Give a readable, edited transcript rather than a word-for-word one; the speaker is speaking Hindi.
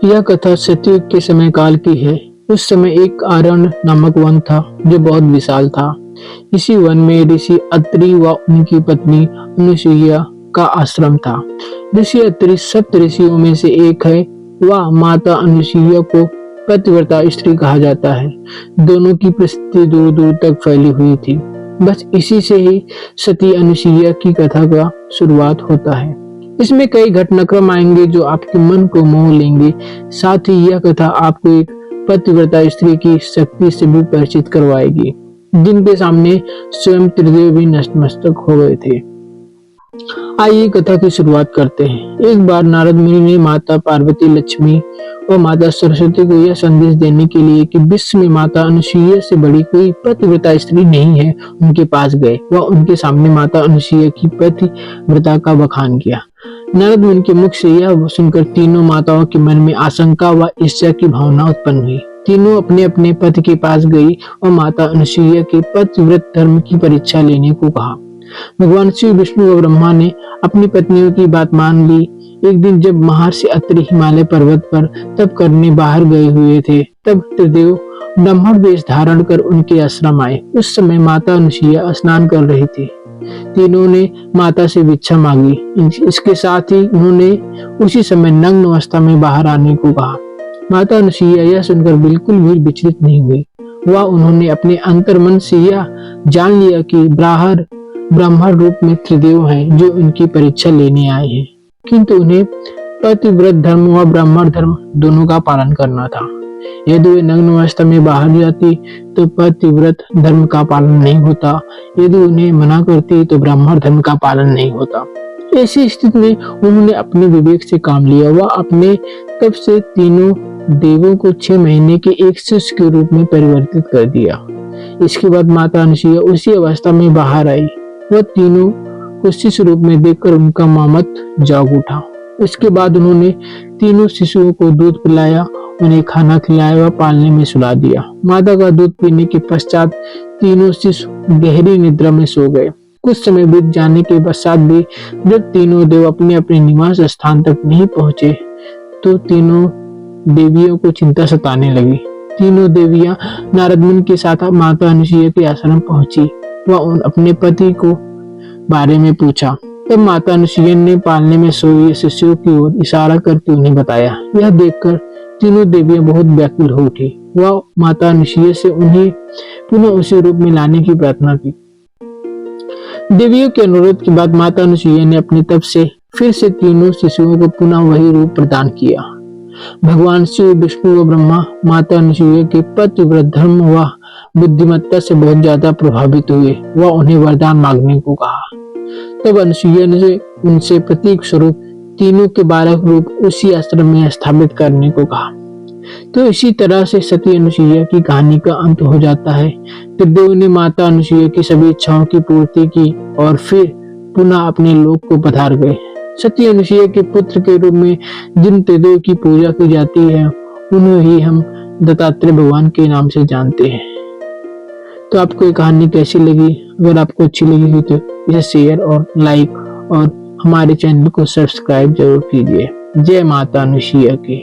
यह कथा सतयुग के समय काल की है। उस समय एक आरण्य नामक वन था जो बहुत विशाल था। इसी वन में ऋषि अत्रि व उनकी पत्नी अनुसुईया का आश्रम था। ऋषि अत्रि सप्त ऋषियों में से एक है। वह माता अनुसुईया को पतिव्रता स्त्री कहा जाता है। दोनों की प्रसिद्धि दूर दूर तक फैली हुई थी। बस इसी से ही सती अनुसुईया की कथा का शुरुआत होता है। इसमें कई घटनाक्रम आएंगे जो आपके मन को मोह लेंगे। साथ ही यह कथा आपको एक पतिव्रता स्त्री की शक्ति से भी परिचित करवाएगी, जिनके सामने स्वयं त्रिदेव भी नतमस्तक हो गए थे। आइए कथा की शुरुआत करते हैं। एक बार नारद मुनि ने माता पार्वती, लक्ष्मी और माता सरस्वती को यह संदेश देने के लिए कि विश्व में माता अनुसुईया से बड़ी कोई पतिव्रता स्त्री नहीं है, उनके पास गए। वह उनके सामने माता अनुसुईया की पतिव्रता का बखान किया। नारद मुनि के मुख से यह सुनकर तीनों माताओं के मन में आशंका व ईर्ष्या की भावना उत्पन्न हुई। तीनों अपने अपने पति के पास गई और माता अनुसुईया के पतिव्रत धर्म की परीक्षा लेने को कहा। भगवान शिव, विष्णु और ब्रह्मा ने अपनी पत्नियों की बात मान ली। एक दिन जब महर्षि अत्रि हिमालय पर्वत पर तप करने बाहर गए हुए थे, तब त्रिदेव ब्राह्मण वेश धारण कर उनके आश्रम आए। उस समय माता अनुसुईया स्नान कर रही थी। तीनों ने माता से भिक्षा मांगी। इसके साथ ही उन्होंने उसी समय नग्न अवस्था में बाहर आने को कहा। माता अनुसुईया यह सुनकर बिल्कुल भी विचलित नहीं हुई। वह उन्होंने अपने अंतर्मन से यह जान लिया कि ब्राह्मण रूप में त्रिदेव हैं जो उनकी परीक्षा लेने आए हैं, किंतु उन्हें पतिव्रत धर्म व ब्राह्मण धर्म दोनों का पालन करना था। यदि वे नग्न अवस्था में बाहर जाती तो पतिव्रत धर्म का पालन नहीं होता, यदि उन्हें मना करती तो ब्राह्मण धर्म का पालन नहीं होता। ऐसी स्थिति में उन्होंने अपने विवेक से काम लिया। वह अपने तप से तीनों देवों को 6 महीने के एक शिष्य के रूप में परिवर्तित कर दिया। इसके बाद माता अनुसुईया उसी अवस्था में बाहर आई। वह तीनों को शिशु रूप में देखकर उनका मामत जाग उठा। इसके बाद उन्होंने तीनों शिशुओं को दूध पिलाया, उन्हें खाना खिलाया व पालने में सुला दिया। माता का दूध पीने के पश्चात तीनों शिशु गहरी निद्रा में सो गए। कुछ समय बीत जाने के पश्चात भी जब तीनों देव अपने अपने निवास स्थान तक नहीं पहुंचे तो तीनों देवियों को चिंता सताने लगी। तीनों देवियां नारद मुनि के साथ माता अनुसुईया के आश्रम पहुंची। वह अपने पति को बारे में पूछा। तब माता अनुसुईया ने पालने में सोए शिशुओं की ओर इशारा करके उन्हें बताया। यह देखकर तीनों देवियां बहुत व्याकुल हो उठी। वह माता अनुसुईया से उन्हें पुनः उसी रूप में लाने की प्रार्थना की। देवियों के अनुरोध के बाद माता अनुसुईया ने अपने तप से फिर से तीनों शिशुओं को पुनः वही रूप प्रदान किया। भगवान शिव, विष्णु व ब्रह्मा माता अनुसुईया के पतिव्रत धर्म व बुद्धिमत्ता से बहुत ज्यादा प्रभावित हुए। वह उन्हें वरदान मांगने को कहा। तब अनुसुईया ने उनसे प्रतीक स्वरूप तीनों के 12 रूप उसी आश्रम में स्थापित करने को कहा। तो इसी तरह से सती अनुसुईया की कहानी का अंत हो जाता है। त्रिदेव ने माता अनुसुईया की सभी इच्छाओं की पूर्ति की और फिर पुनः अपने लोक को पधार गए। सती अनुसुईया के पुत्र के रूप में जिन त्रिदेव की पूजा की जाती है उन्हें ही हम दत्तात्रेय भगवान के नाम से जानते हैं। तो आपको ये कहानी कैसी लगी? अगर आपको अच्छी लगी हो तो इसे शेयर और लाइक और हमारे चैनल को सब्सक्राइब जरूर कीजिए। जय माता अनुसुईया की।